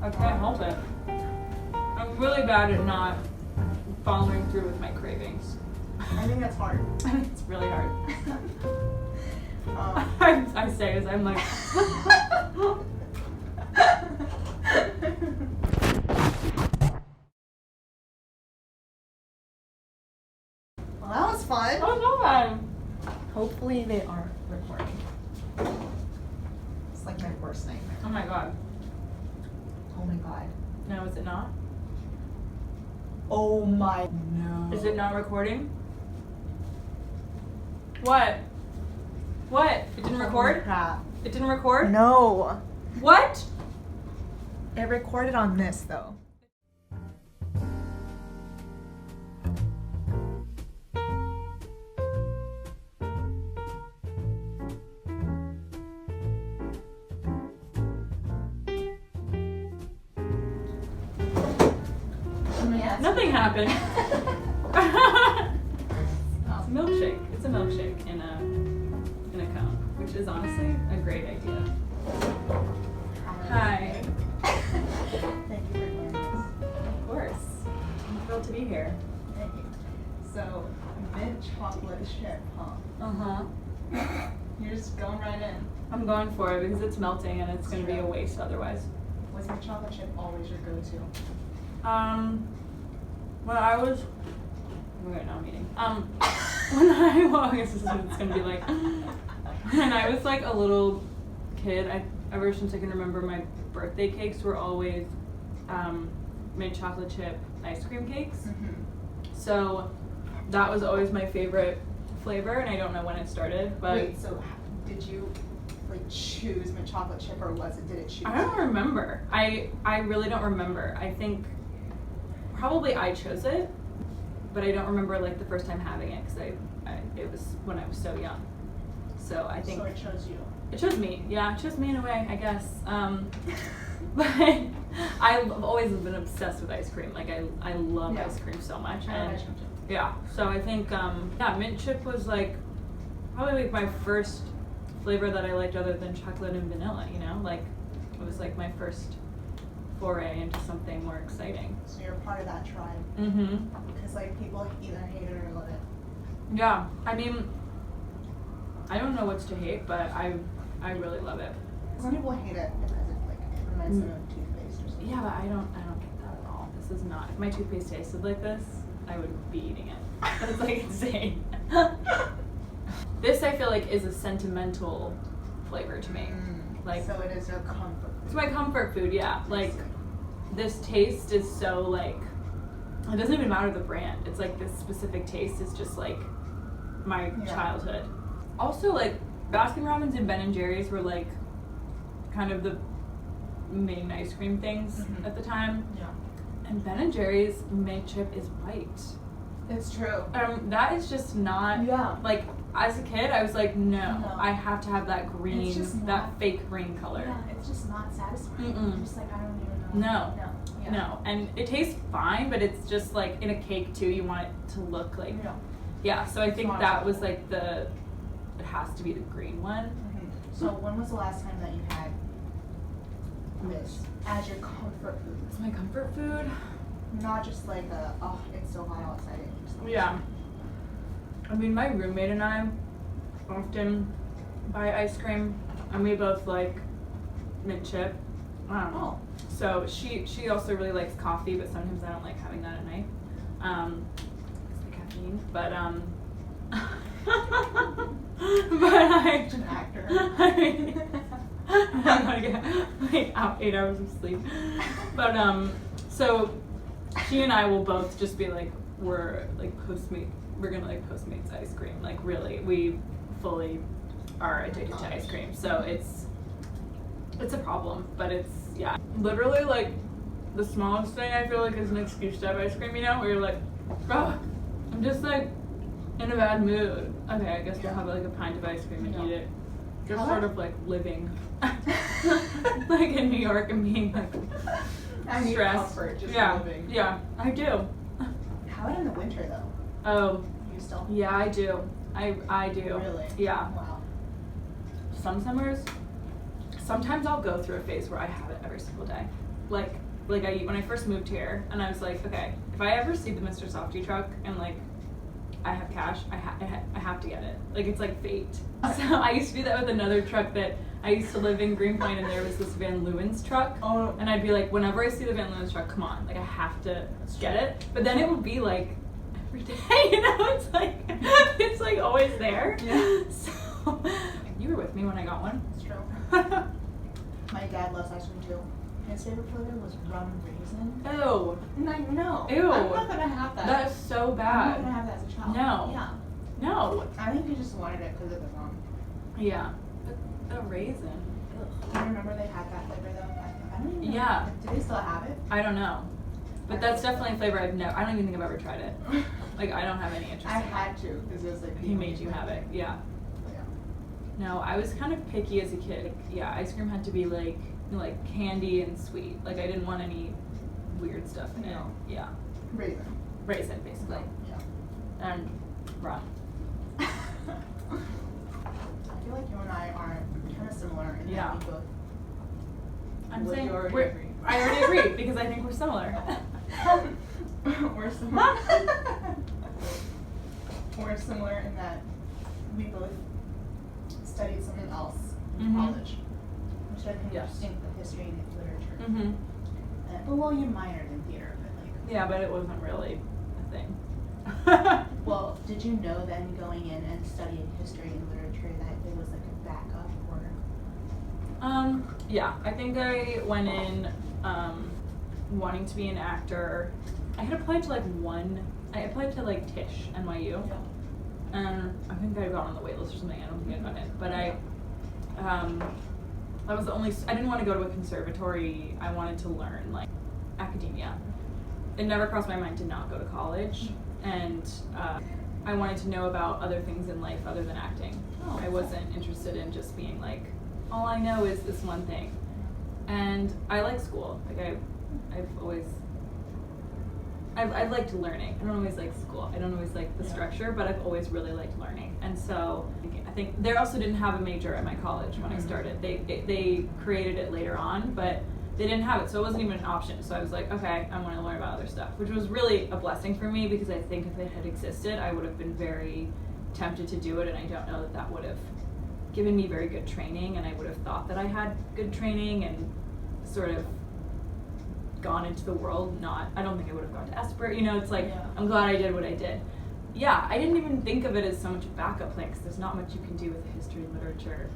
I can't help it. I'm really bad at not following through with my cravings. I think that's hard. It's really hard. Um, I say as I'm like. Well, that was fun. Oh, no fun. Hopefully they aren't recording. It's like my worst nightmare. Oh my god. Oh my god. No, is it not? Oh my no. Is it not recording? What? What? It didn't record? Crap. It didn't record? No. What? It recorded on this though. Nothing happened. It's a milkshake. It's a milkshake in a cone, which is honestly a great idea. Hi. Thank you for doing this. Of course. I'm thrilled to be here. Thank you. So, mint chocolate chip, huh? Uh-huh. You're just going right in. I'm going for it because it's melting and it's going to be a waste otherwise. Was mint chocolate chip always your go-to? When I was, we're now meeting. When I, well, I guess this is what it's gonna be like. When I was like a little kid, ever since I can remember, my birthday cakes were always mint chocolate chip ice cream cakes. Mm-hmm. So that was always my favorite flavor, and I don't know when it started, but. Wait, so did you like choose mint chocolate chip, or did it choose? I don't remember. I really don't remember. I think probably I chose it, but I don't remember like the first time having it because it was when I was so young. So I think So it chose you. it chose me. Yeah, it chose me in a way, I guess. But I've always been obsessed with ice cream. Like I love Yeah. ice cream so much. I And imagine too. yeah, so I think mint chip was like probably like my first flavor that I liked other than chocolate and vanilla. You know, like it was like my first foray into something more exciting. So you're part of that tribe. Mm-hmm. Because like people either hate it or love it. Yeah, I mean, I don't know what's to hate, but I really love it. Some people hate it because it reminds them of toothpaste or something. Yeah, but I don't get that at all. This is not. If my toothpaste tasted like this, I would be eating it. That's like insane. This I feel like is a sentimental flavor to me. Like so it is your comfort. it's my comfort food. Yeah, like this taste is so like it doesn't even matter the brand. It's like this specific taste is just like my childhood. Also, like Baskin Robbins and Ben and Jerry's were like kind of the main ice cream things at the time. Yeah. And Ben and Jerry's mint chip is white. It's true. That is just not. Yeah. Like as a kid, I was like, no, No. I have to have that green, It's just that not- fake green color. Yeah, it's just not satisfying. Mm-mm. I'm just like, I don't even know. No. No. Yeah. No, and it tastes fine, but it's just like in a cake too. You want it to look like. No. Yeah, so I think not that was acceptable. like the. It has to be the green one. Mm-hmm. So when was the last time that you had this as your comfort food? It's my comfort food. Not just like it's so hot outside. And just Yeah. I mean, my roommate and I often buy ice cream, and we both like mint chip. Oh. So she also really likes coffee, but sometimes I don't like having that at night. It's the caffeine. But but I An actor. I'm gonna get like 8 hours of sleep. But so she and I will both just be like, we're gonna like Postmates ice cream. Like really, we fully are addicted to ice cream. So it's a problem, but it's literally like the smallest thing I feel like is an excuse to have ice cream, you know, where you're like, oh, I'm just like in a bad mood. Okay, I guess we'll have like a pint of ice cream and eat it. Just sort of like living like in New York and being like I need stressed. comfort, just Yeah, living. yeah, I do. How about in the winter though? Oh, You still? yeah, I do. I do. Really? Yeah. Wow. Some summers, sometimes I'll go through a phase where I have it every single day. when I first moved here, and I was like, okay, if I ever see the Mr. Softy truck and like I have cash, I have to get it. Like, it's like fate. So I used to do that with another truck that I used to live in Greenpoint, and there was this Van Leeuwen's truck. Oh. And I'd be like, whenever I see the Van Leeuwen's truck, come on, like I have to get it. But then it would be like every day, you know? It's like always there. Yeah. So you were with me when I got one. It's true. My dad loves ice cream too. His favorite flavor was rum raisin. Ew. No. Ew. I'm not gonna have that. That is so I'm not bad. gonna have that as a child. No. Yeah. No. I think he just wanted it because of the rum. Yeah. But the raisin. Ugh. Do you remember they had that flavor though? I don't even know. Yeah. Do they still have it? I don't know. But that's definitely a flavor I don't even think I've ever tried it. Like, I don't have any interest I in it. had to because it was like He made you have it, yeah. Yeah. No, I was kind of picky as a kid. Yeah, ice cream had to be like candy and sweet. Like, I didn't want any weird stuff in it. No. Yeah. Raisin. Raisin, basically. Yeah. And rum. I feel like you and I are kind of similar in Yeah. that we both. I'm Would saying you already we're- agree? I already agree because I think we're similar. We're similar. We're similar in that we both studied something else in Mhm. college. Which I think Yes. distinct with history and literature. Mhm. Well, you minored in theater, but like. Yeah, but it wasn't really a thing. Well, did you know then going in and studying history and literature that it was like a backup or? Yeah, I think I went in wanting to be an actor. I had applied to I applied to like Tisch, NYU. And I think I got on the wait list or something. I don't think I got in. But that was the only, I didn't want to go to a conservatory. I wanted to learn like academia. It never crossed my mind to not go to college. And I wanted to know about other things in life other than acting. Oh, I wasn't interested in just being like, all I know is this one thing. And I like school. Like I've liked learning. I don't always like school. I don't always like the structure, but I've always really liked learning. And so I think they also didn't have a major at my college when I started. They created it later on, but they didn't have it, so it wasn't even an option. So I was like, okay, I want to learn about other stuff, which was really a blessing for me because I think if it had existed, I would have been very tempted to do it, and I don't know that would have given me very good training, and I would have thought that I had good training and sort of gone into the world. I don't think I would have gone to Esper. You know, it's like, I'm glad I did what I did. Yeah, I didn't even think of it as so much a backup plan because there's not much you can do with a history and literature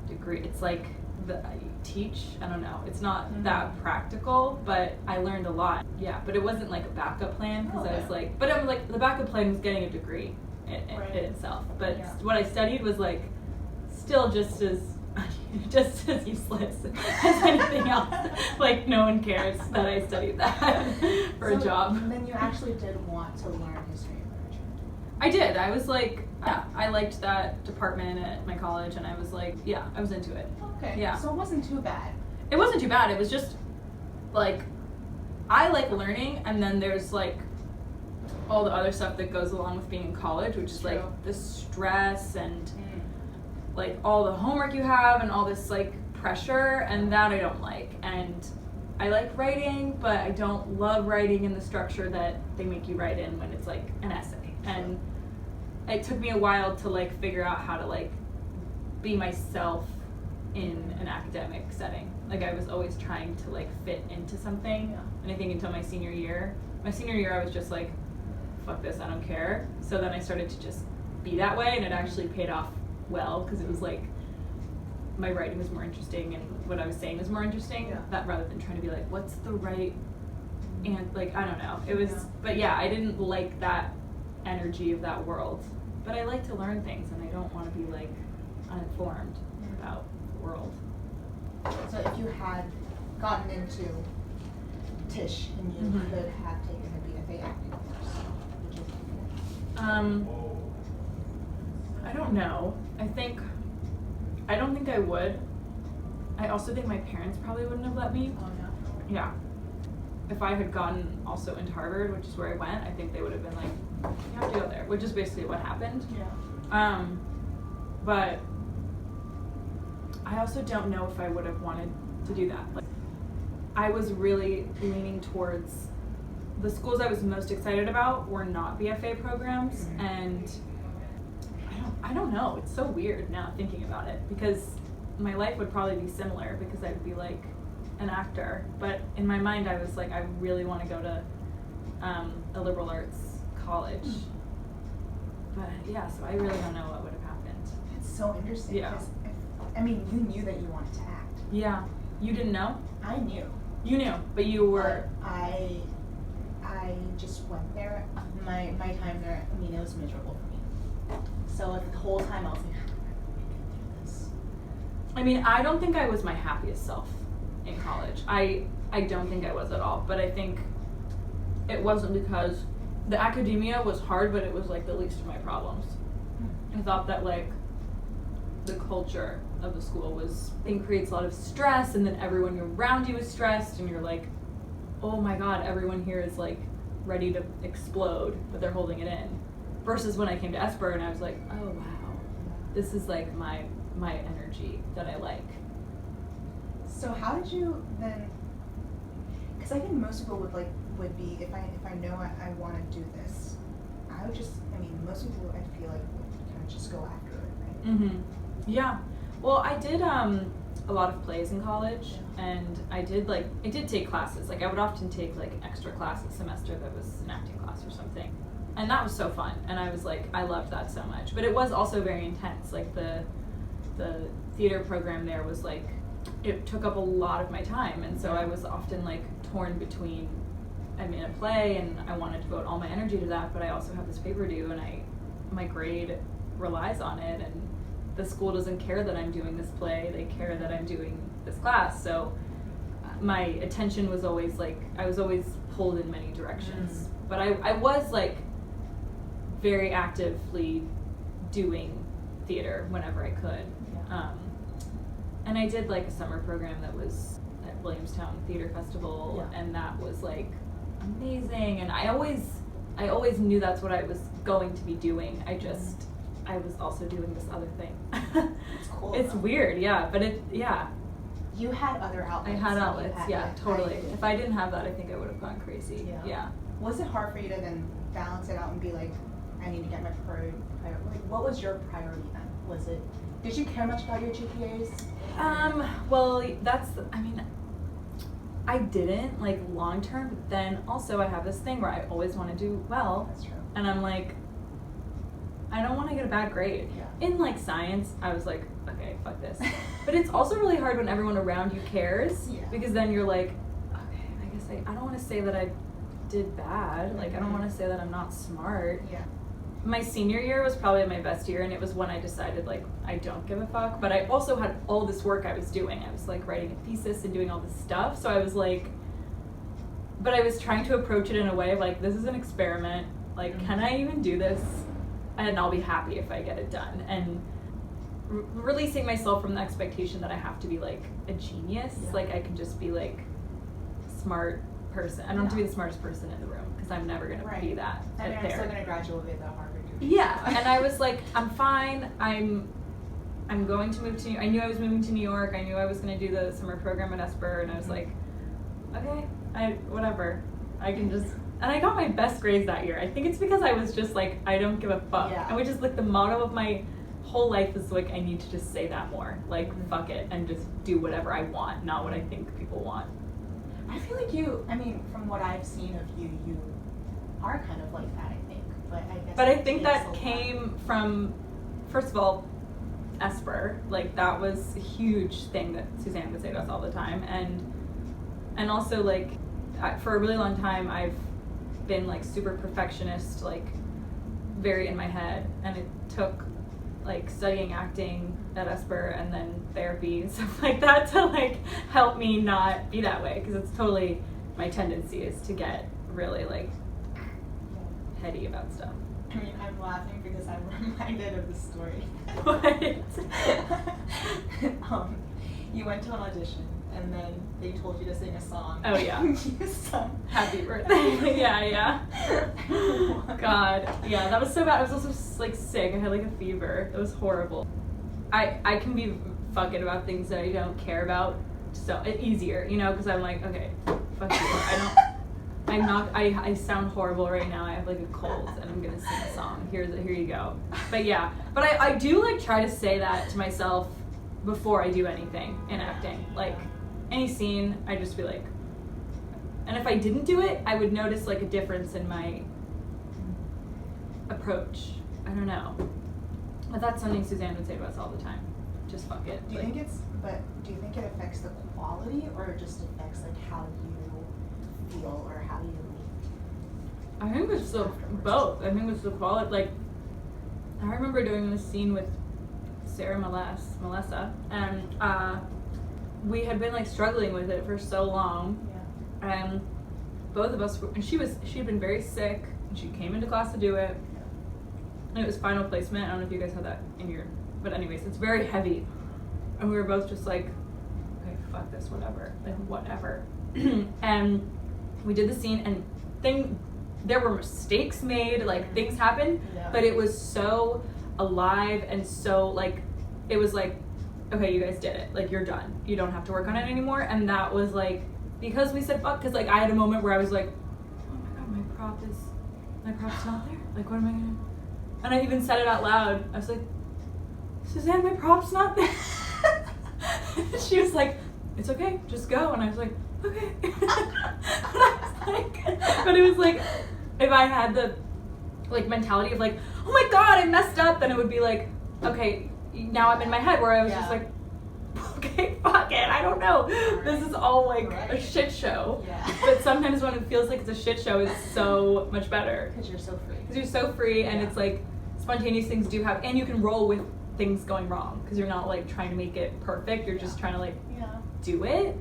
degree. It's like you teach, I don't know, it's not that practical, but I learned a lot. Yeah, but it wasn't like a backup plan because I was like, but I'm like, the backup plan was getting a degree in itself. But what I studied was like still just as useless as anything else. Like, no one cares that I studied that for a job. And then you actually did want to learn history and literature. I did. I was like, yeah, I liked that department at my college, and I was like, yeah, I was into it. Okay. Yeah. So it wasn't too bad. It wasn't too bad. It was just like, I like learning, and then there's like all the other stuff that goes along with being in college, which is like the stress and like all the homework you have and all this like pressure, and that I don't like. And I like writing, but I don't love writing in the structure that they make you write in when it's like an essay. And it took me a while to like figure out how to like be myself in an academic setting. Like, I was always trying to like fit into something. And I think until my senior year I was just like, fuck this, I don't care. So then I started to just be that way, and it actually paid off well because it was like my writing was more interesting and what I was saying was more interesting, that rather than trying to be like, what's the right, and like, I don't know, it was, but yeah, I didn't like that energy of that world, but I like to learn things, and I don't want to be like uninformed about the world. So if you had gotten into Tisch and you could have taken a BFA acting course, would you have taken it? I don't know. I don't think I would. I also think my parents probably wouldn't have let me. Oh no. Yeah. If I had gotten also into Harvard, which is where I went, I think they would have been like, you have to go there, which is basically what happened. Yeah. But I also don't know if I would have wanted to do that. Like, I was really leaning towards the schools I was most excited about were not BFA programs, and I don't know. It's so weird now thinking about it, because my life would probably be similar because I would be like an actor. But in my mind, I was like, I really want to go to a liberal arts college. But yeah, so I really don't know what would have happened. It's so interesting. Yeah. 'Cause I mean, you knew that you wanted to act. Yeah. You didn't know? I knew. You knew, but you were. I just went there. My time there, I mean, it was miserable for me. So like the whole time I was like, how am I going to get through this? I mean, I don't think I was my happiest self in college. I don't think I was at all. But I think it wasn't because the academia was hard, but it was like the least of my problems. I thought that like the culture of the school was, I think, creates a lot of stress, and then everyone around you is stressed, and you're like, oh my god, everyone here is like ready to explode, but they're holding it in. Versus when I came to Esper and I was like, oh wow, this is like my energy that I like. So how did you then? Because I think most people would be if I know I want to do this, I would just, I mean, most people I feel like would kind of just go after it, right? Mm-hmm. Yeah. Well, I did a lot of plays in college, and I did take classes. Like I would often take like extra class a semester that was an acting class or something, and that was so fun. And I was like, I loved that so much. But it was also very intense. Like the theater program there was like, it took up a lot of my time, and so I was often like torn between, I'm in a play and I want to devote all my energy to that, but I also have this paper due, and my grade relies on it, and the school doesn't care that I'm doing this play, they care that I'm doing this class. So my attention was always like, I was always pulled in many directions. But I was like very actively doing theater whenever I could. And I did like a summer program that was at Williamstown Theater Festival, and that was like amazing, and I always knew that's what I was going to be doing. I was also doing this other thing. It's cool. It's weird, yeah, but You had other outlets. I had outlets, yeah, like, totally. If I didn't have that, I think I would have gone crazy. Yeah. Was it hard for you to then balance it out and be like, I need to get my priority? Like, what was your priority then? Did you care much about your GPAs? Well, I didn't, like, long term, but then also I have this thing where I always want to do well. That's true. And I'm like, I don't want to get a bad grade. Yeah. In, like, science, I was like, okay, fuck this. But it's also really hard when everyone around you cares, because then you're like, okay, I guess I don't want to say that I did bad. Like, I don't want to say that I'm not smart. Yeah. My senior year was probably my best year, and it was when I decided, like, I don't give a fuck. But I also had all this work I was doing. I was, like, writing a thesis and doing all this stuff. So I was like, but I was trying to approach it in a way of, like, this is an experiment. Like, can I even do this? And I'll be happy if I get it done. And releasing myself from the expectation that I have to be, like, a genius. Like, I can just be, like, smart person. I don't have to be the smartest person in the room, because I'm never going to be that. I mean, I'm still going to graduate at Harvard. Yeah, and I was like, I'm fine. I'm going to move to I knew I was moving to New York. I knew I was going to do the summer program at Esper, and I was like, okay, whatever. I can just, and I got my best grades that year. I think it's because I was just like, I don't give a fuck. Yeah. And which is like the motto of my whole life is like, I need to just say that more. Like, fuck it, and just do whatever I want, not what I think people want. I feel like from what I've seen of you, you are kind of like that, I think. But I think that came from, first of all, Esper. Like, that was a huge thing that Suzanne would say to us all the time. And also, like, for a really long time, I've been, like, super perfectionist, like, very in my head. And it took, like, studying acting at Esper and then therapy and stuff like that to, like, help me not be that way. Because it's totally, my tendency is to get really, like, heady about stuff. I mean, I'm laughing because I'm reminded of the story. What? You went to an audition, and then they told you to sing a song. Oh, yeah. You sung Happy Birthday. Yeah. God. Yeah, that was so bad. I was also, like, sick. I had, like, a fever. It was horrible. I can be fucking about things that I don't care about so easier, you know, because I'm like, okay, fuck you. I sound horrible right now. I have like a cold and I'm gonna sing a song. Here you go. But yeah, but I do like try to say that to myself before I do anything in acting. Like any scene, I just be like, and if I didn't do it, I would notice like a difference in my approach. I don't know. But that's something Suzanne would say to us all the time. Just fuck it. Do you think it affects the quality, or it just affects like how you feel, or how you? I think it's both. I think it's the quality. Like, I remember doing this scene with Sarah Melissa, and we had been like struggling with it for so long, and both of us. And she'd been very sick, and she came into class to do it, and it was final placement. I don't know if you guys had that in your, but anyways, it's very heavy, and we were both just like, okay, fuck this, whatever, like whatever, and we did the scene, and there were mistakes made, like things happened, but it was so alive and so like, it was like, okay, you guys did it, like you're done, you don't have to work on it anymore. And that was like, because we said fuck, because like I had a moment where I was like, oh my god, my prop's not there, like what am I gonna, and I even said it out loud. I was like, Suzanne, my prop's not there. She was like, it's okay, just go. And I was like, okay. But it was like, if I had the like mentality of like, oh my god, I messed up, then it would be like, okay, now I'm in my head where I was just like, okay, fuck it, I don't know. This is all like a shit show. But sometimes when it feels like it's a shit show, it's so much better. Because you're so free. Because you're so free, and it's like spontaneous things do have, and you can roll with things going wrong because you're not like trying to make it perfect. You're just trying to like do it.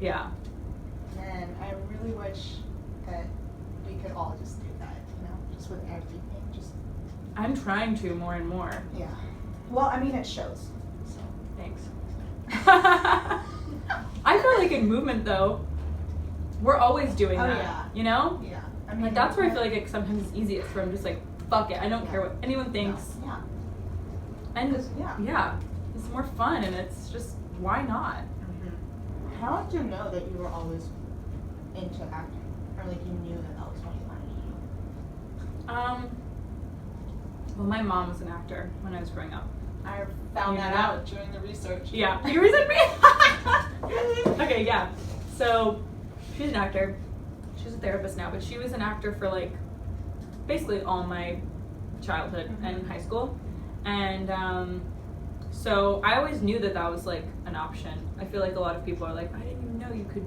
Yeah. And I really wish that we could all just do that, you know, just with everything. Just. I'm trying to more and more. Yeah. Well, I mean, it shows. So. Thanks. I feel like in movement though, we're always doing that. Yeah. You know? Yeah. I mean, like that's where I feel like it sometimes it's easiest, where I'm just like, fuck it, I don't care what anyone thinks. Yeah. And it's more fun, and it's just, why not? Mm-hmm. How did you know that you were always into acting, or like you knew that was what you wanted to do? Well, my mom was an actor when I was growing up. I found that out during the research. Yeah, you researched me. Okay, yeah. So she's an actor. She's a therapist now, but she was an actor for like basically all my childhood and high school. And so I always knew that was like an option. I feel like a lot of people are like, I didn't even know you could,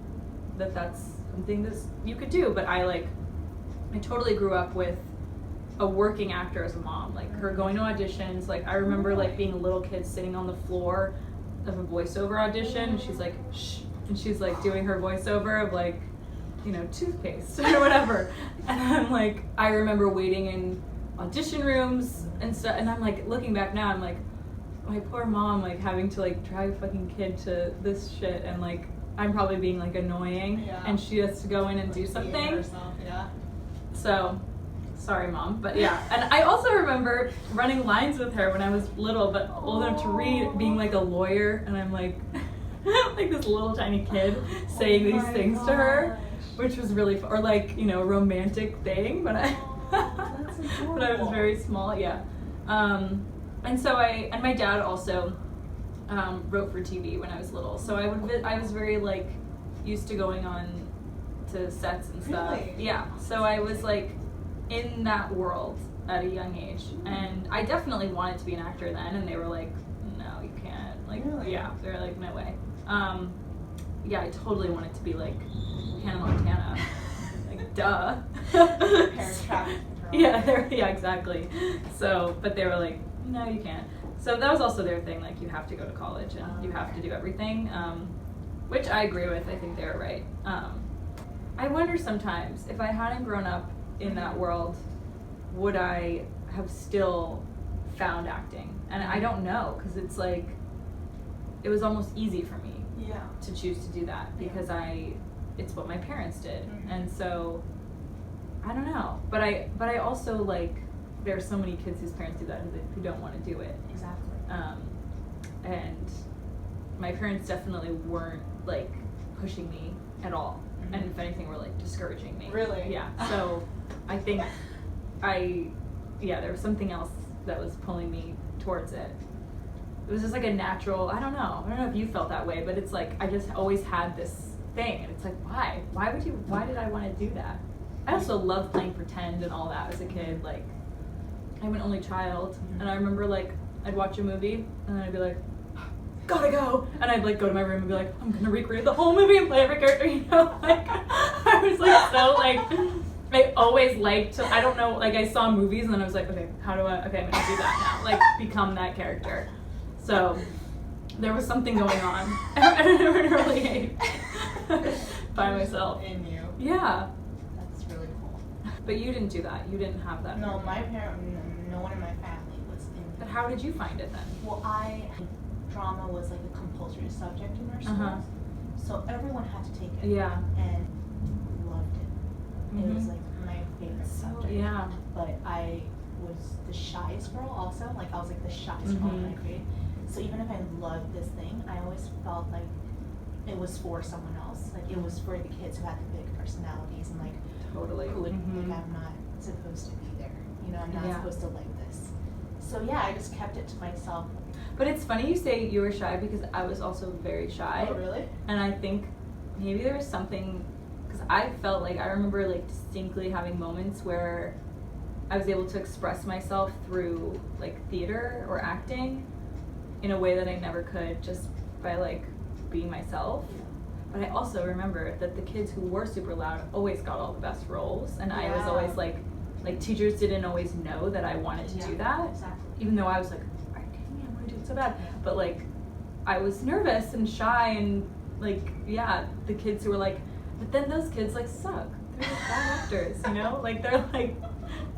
that's something that you could do. But I totally grew up with a working actor as a mom, like her going to auditions. Like I remember like being a little kid sitting on the floor of a voiceover audition, and she's like, shh, and she's like doing her voiceover of like, you know, toothpaste or whatever. And I'm like, I remember waiting in audition rooms and stuff, and I'm like, looking back now, I'm like, my poor mom, like having to like drag a fucking kid to this shit, and like I'm probably being like annoying, and she has to go in and do something. Herself, So, sorry mom, but yeah. And I also remember running lines with her when I was little, but old enough to read, being like a lawyer, and I'm like, like this little tiny kid saying these things to her, which was really fun. Or like, you know, a romantic thing, but but I was very small, yeah. And so and my dad also wrote for TV when I was little, so I was very like used to going on to sets and stuff. Really? Yeah, so I was like in that world at a young age, and I definitely wanted to be an actor then, and they were like, no, you can't. Like, really? Yeah, they were like, no way. Yeah, I totally wanted to be like Hannah Montana. Like, duh. Parents trapped. Yeah, exactly. So, but they were like, no, you can't. So that was also their thing, like you have to go to college and you have to do everything, which I agree with. I think they were right. I wonder sometimes if I hadn't grown up in that world, would I have still found acting? And I don't know, because it's like, it was almost easy for me to choose to do that, because it's what my parents did. And so I don't know, but I also like, there are so many kids whose parents do that who don't want to do it. Exactly. And my parents definitely weren't like pushing me at all, and if anything, were like discouraging me. Really? Yeah. So I think there was something else that was pulling me towards it. It was just like a natural, I don't know if you felt that way, but it's like I just always had this thing, and it's like, why did I want to do that? I also loved playing pretend and all that as a kid. Like, I'm an only child, and I remember like I'd watch a movie and then I'd be like, gotta go, and I'd like go to my room and be like, I'm gonna recreate the whole movie and play every character, you know. Like, I was like so like, I always liked to, I don't know, like I saw movies and then I was like, okay, I'm gonna do that now, like become that character. So there was something going on at an early age by myself. In you. Yeah. That's really cool. But you didn't do that. You didn't have that. No, no one in my family was in. But how did you find it then? Well, drama was like a compulsory subject in our schools, so everyone had to take it. Yeah. And loved it. It was like my favorite subject. Yeah. But I was the shyest girl also. Like I was like the shyest girl in my grade. So even if I loved this thing, I always felt like it was for someone else. Like it was for the kids who had the big personalities and like Totally. who would like I'm not supposed to be there. You know, I'm not supposed to like this. So yeah, I just kept it to myself. But it's funny you say you were shy because I was also very shy. Oh really? And I think maybe there was something, because I felt like, I remember like distinctly having moments where I was able to express myself through like theater or acting in a way that I never could just by like being myself. But I also remember that the kids who were super loud always got all the best roles, and I was always like teachers didn't always know that I wanted to do that. Exactly. Even though I was like, I want to do it so bad. But like, I was nervous and shy, and like, the kids who were like, but then those kids like suck. They're like bad actors, you know? Like they're like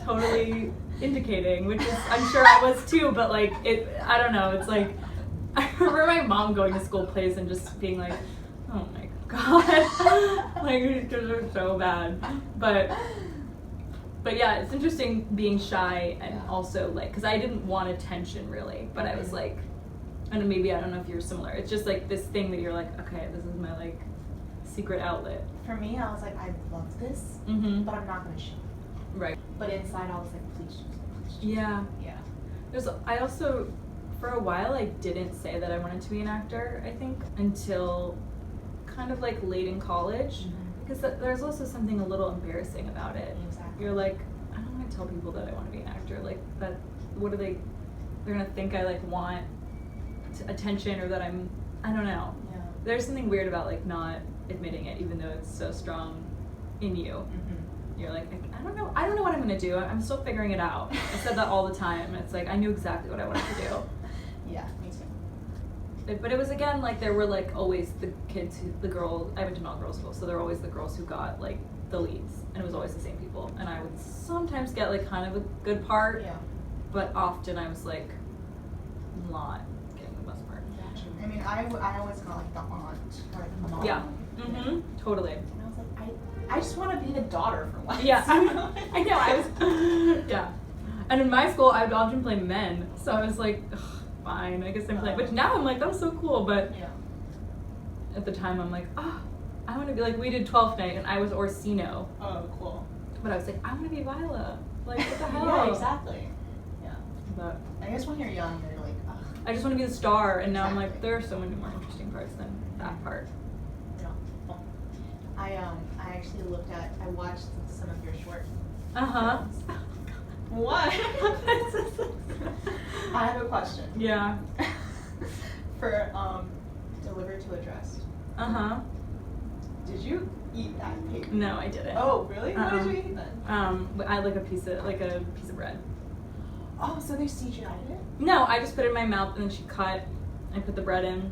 totally indicating, which is, I'm sure I was too, but like, I don't know, it's like, I remember my mom going to school plays and just being like, oh my god, like, these kids are so bad. But yeah, it's interesting being shy and also like, because I didn't want attention really, but I was like, and maybe I don't know if you're similar. It's just like this thing that you're like, okay, this is my like secret outlet. For me, I was like, I love this, but I'm not gonna show it. Right. But inside, I was like, please choose it, please choose it. Yeah. Yeah. I also, for a while, I didn't say that I wanted to be an actor, I think, until kind of like late in college. Because there's also something a little embarrassing about it. Exactly. You're like, I don't want to tell people that I want to be an actor. Like, that, what are they're going to think I like want attention, or that I don't know. Yeah. There's something weird about like not admitting it, even though it's so strong in you. You're like, I don't know what I'm going to do. I'm still figuring it out. I said that all the time. It's like, I knew exactly what I wanted to do. Yeah, me too. But it was, again, like, there were like always the kids the girls, I went to an all-girls school, so there were always the girls who got like the leads, and it was always the same people, and I would sometimes get like kind of a good part, but often I was like not getting the best part. I mean, I always got like the aunt or like the mom. Yeah. Totally. And I was like, I just want to be the daughter for once. Yeah. I know. I was. Yeah. And in my school, I would often play men, so I was like, ugh, fine, I guess I'm playing. But now I'm like, that was so cool. But at the time, I'm like, oh, I want to be like, we did 12th night, and I was Orsino. Oh, cool. But I was like, I want to be Viola. Like, what the hell? Yeah, exactly. Yeah. But I guess when you're young, you're like, ugh. I just want to be the star, and now I'm like, there are so many more interesting parts than that part. Yeah. Well, I actually I watched some of your short films. What? I have a question. Yeah. For Delivered to Addressed. Did you eat that paper? No, I didn't. Oh, really? What did you eat then? I like a piece of bread. Oh, so they CGI'd it? No, I just put it in my mouth, and then she cut. I put the bread in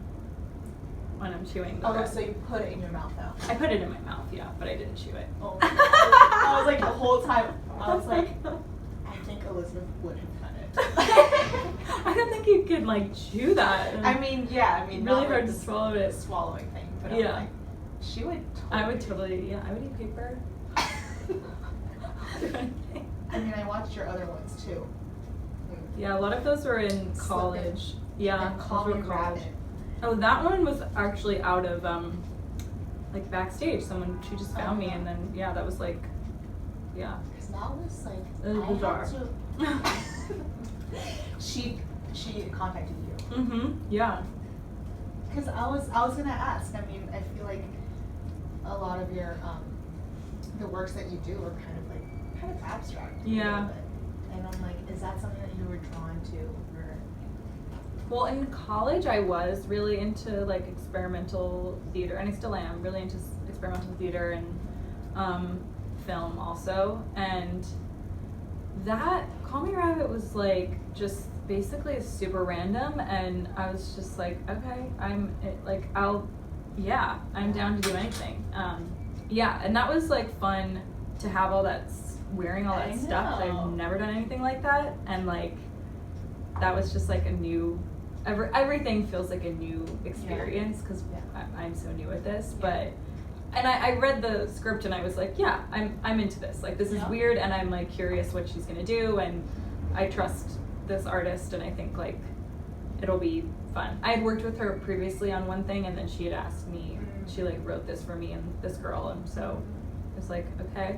when I'm chewing the bread. So you put it in your mouth though? I put it in my mouth, yeah, but I didn't chew it. Oh. I was like the whole time. I was like, I think Elizabeth would have cut it. I don't think you could like chew that. I mean, yeah. I mean, really not hard like to swallow it. Swallowing thing, but Yeah. I'm like, she would. I would totally. Yeah, I would eat paper. I mean, I watched your other ones too. Yeah, a lot of those were in college. Yeah, and Call those Me were college. Rabbit. Oh, that one was actually out of like backstage. She just found me, and then yeah, that was like, yeah. Because that was like, It was bizarre. She contacted you. Mm-hmm. Yeah. Because I was gonna ask. I mean, I feel like a lot of your the works that you do are kind of abstract. a Yeah. little bit. And I'm like, is that something that you were drawn to, or? Well, in college, I was really into like experimental theater, and I still am really into experimental theater and film also. And that Call Me Rabbit was like just basically super random, and I was just like, okay, I'm down to do anything. Yeah, and that was like fun to have all that wearing all that I stuff. know. I've never done anything like that, and like that was just like a new. Everything feels like a new experience because Yeah. I'm so new at this. Yeah. But and I read the script and I was like, yeah, I'm into this. Like this is Yeah. weird, and I'm like curious what she's gonna do, and I trust this artist, and I think like it'll be fun. I had worked with her previously on one thing, and then she had asked me. She like wrote this for me and this girl, and so it's like, okay,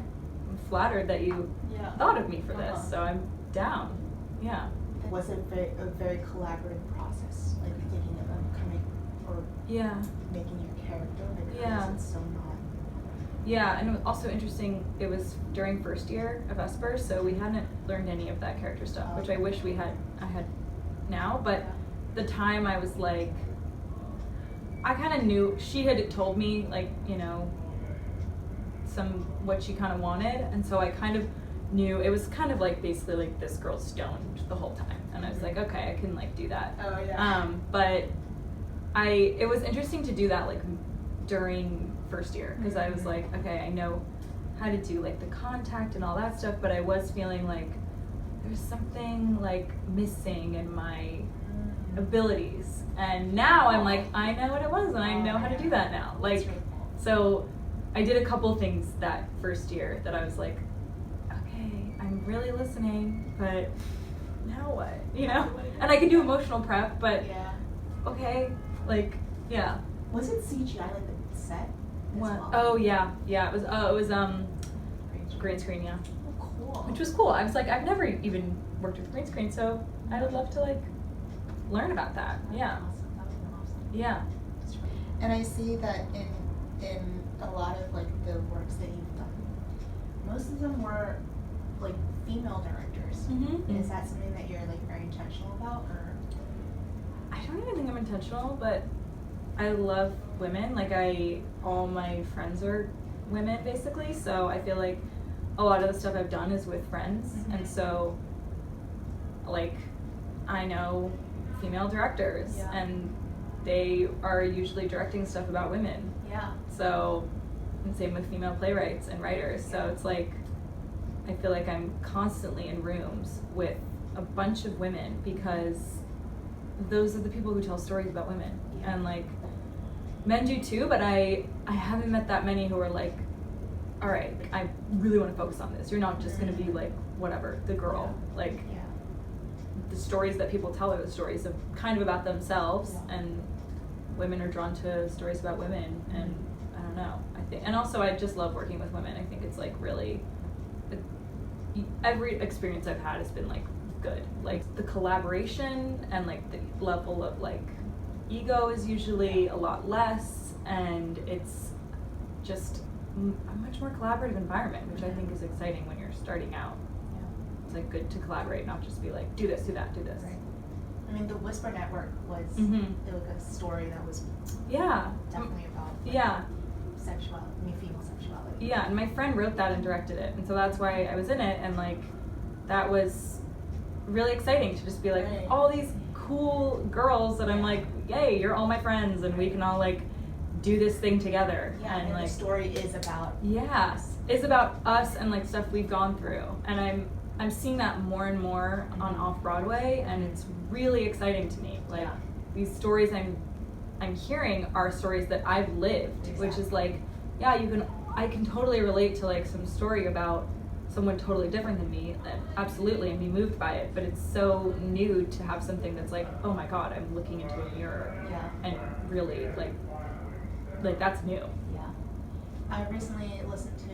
I'm flattered that you Yeah. thought of me for this, Uh-huh. so I'm down. Yeah. Was it a very collaborative process, like thinking of them coming or Yeah. making your character? Like, Yeah. how is it so not? Yeah, and it was also interesting, it was during first year of Esper, so we hadn't learned any of that character stuff, which I wish I had now, but the time I was like, I kind of knew, she had told me, like, you know, what she kind of wanted, and so I kind of knew, it was kind of like basically like this girl's stoned the whole time, and I was like, okay, I can like do that. Oh yeah. But it was interesting to do that like during first year, because I was like, okay, I know how to do like the contact and all that stuff, but I was feeling like there's something like missing in my abilities, and now I'm like, I know what it was, and I know how to do that now. Like, That's really cool. so I did a couple things that first year that I was like, okay, I'm really listening, but now what? You know? And I can do emotional prep, but Yeah. okay, like, yeah. Was it CGI like the set? as What? well? Oh yeah, yeah. It was green screen, yeah. Oh, cool. Which was cool. I was like, I've never even worked with green screen, so I would love to like learn about that. Yeah, Awesome. That would have been awesome. yeah. And I see that in a lot of like the works that you've done, most of them were like female directors. Mm-hmm. Is that something that you're like very intentional about, or? I don't even think I'm intentional, but I love women. Like all my friends are women basically, so I feel like a lot of the stuff I've done is with friends, and so like I know female directors, Yeah. and they are usually directing stuff about women. Yeah. So, and same with female playwrights and writers. So it's like, I feel like I'm constantly in rooms with a bunch of women, because those are the people who tell stories about women. Yeah. And like, men do too, but I haven't met that many who are like, all right, I really want to focus on this. You're not just going to be like, whatever, the girl. Like, Yeah. the stories that people tell are the stories of kind of about themselves, Yeah. and women are drawn to stories about women, and I don't know, I think, and also I just love working with women. I think it's like really, every experience I've had has been like good. Like the collaboration and like the level of like ego is usually a lot less, and it's just a much more collaborative environment, which I think is exciting when you're starting out. It's like good to collaborate, not just be like, do this, do that, do this. Right. I mean, the Whisper Network was Mhm. it was a story that was Yeah. definitely about like, Yeah. sexuality. I mean, female sexuality. Yeah, and my friend wrote that and directed it, and so that's why I was in it, and like that was really exciting to just be like, Right. all these cool girls that I'm like, yay, you're all my friends, and we can all like do this thing together. Yeah, and and like, the story is about. yeah, it's about us and like stuff we've gone through, and I'm seeing that more and more on Off-Broadway, and it's really exciting to me. Like Yeah. these stories I'm hearing are stories that I've lived, which is Exactly. like, yeah, I can totally relate to like some story about someone totally different than me, then absolutely and be moved by it. But it's so new to have something that's like, oh my God, I'm looking into a mirror. Yeah. And really like that's new. Yeah. I recently listened to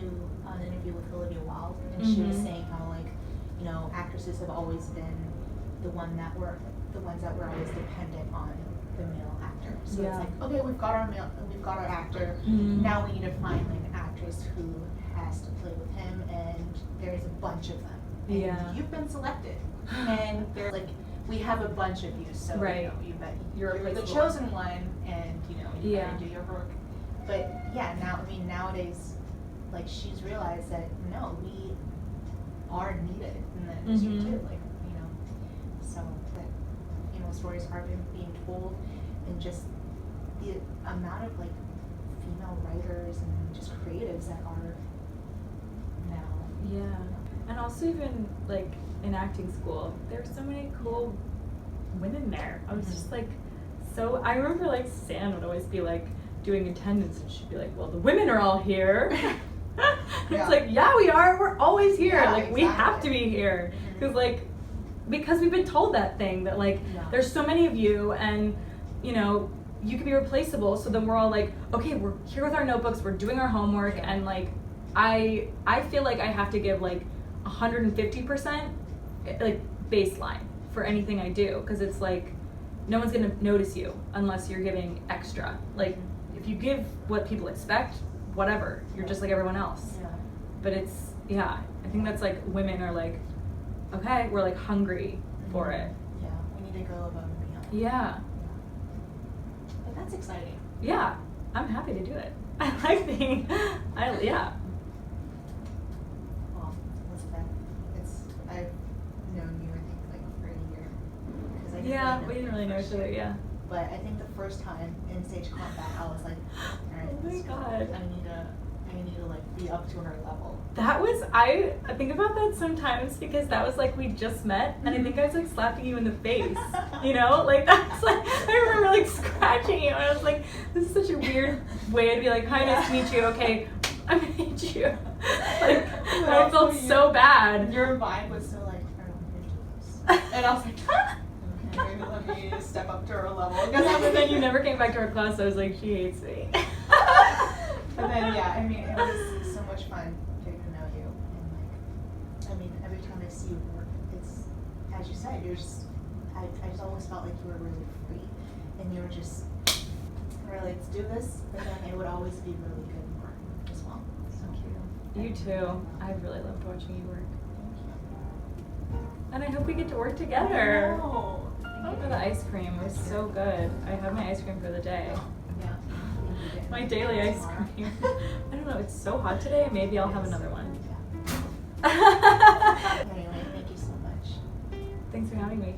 an interview with Olivia Wilde, and she was saying how, like, you know, actresses have always been the ones that were always dependent on the male actor. So Yeah. it's like, okay, we've got our actor. Now we need to find like an actress who has to play with him, and there's a bunch of them. And Yeah. you've been selected, and they're like, we have a bunch of you, so Right. you know, you bet You're you're the replaceable. chosen one, and you know, you Yeah. gotta do your work. But yeah, nowadays, like, she's realized that no, we are needed in the industry too. Like, you know, so that, you know, stories are being told, and just the amount of like female writers and just creatives that are now. Yeah. And also even like in acting school, there's so many cool women there. I was just like, so I remember like Stan would always be like doing attendance, and she'd be like, well, the women are all here. Yeah. It's like, yeah, we are. We're always here. Yeah, like we have to exactly. be here because we've been told that thing that like Yeah. there's so many of you, and you know you could be replaceable. So then we're all like, okay, we're here with our notebooks, we're doing our homework, Yeah. and like I feel like I have to give like 150% like baseline for anything I do, because it's like no one's gonna notice you unless you're giving extra. Like if you give what people expect, whatever, you're just like everyone else. Yeah. But it's, yeah, I think that's like women are like, okay, we're like hungry for it. Yeah, we need to go above and beyond. Yeah, But that's exciting. yeah, I'm happy to do it. I like being, yeah. Well, Elizabeth, I've known you, I think, like for a year. 'Cause I didn't Yeah, know we you didn't really know first each other, year. yeah. But I think the first time in stage combat, I was like, all right, Oh my this- God. I need to like be up to her level. That was, I think about that sometimes because that was like we just met, and I think I was like slapping you in the face, you know? Like that's like, I remember like scratching you, and I was like, this is such a weird way to be like, hi, nice to meet you, okay, I made you. Like, and I felt so bad. Your vibe was so like, I don't want to do this. And I was like, okay, maybe let me step up to her level. But then you never came back to our class, so I was like, she hates me. But then, yeah, I mean, it was so much fun getting to know you. And, like, I mean, every time I see you work, it's, as you said, you're just, I just always felt like you were really free. And you were just, really, let's do this. But then it would always be really good work as well. So, You too. I really loved watching you work. thank you. And I hope we get to work together. I know. Thank you for the ice cream. It was so good. I had my ice cream for the day. Yeah. My daily ice cream. I don't know, it's so hot today. Maybe I'll have another one. Yeah. Anyway, thank you so much. Thanks for having me.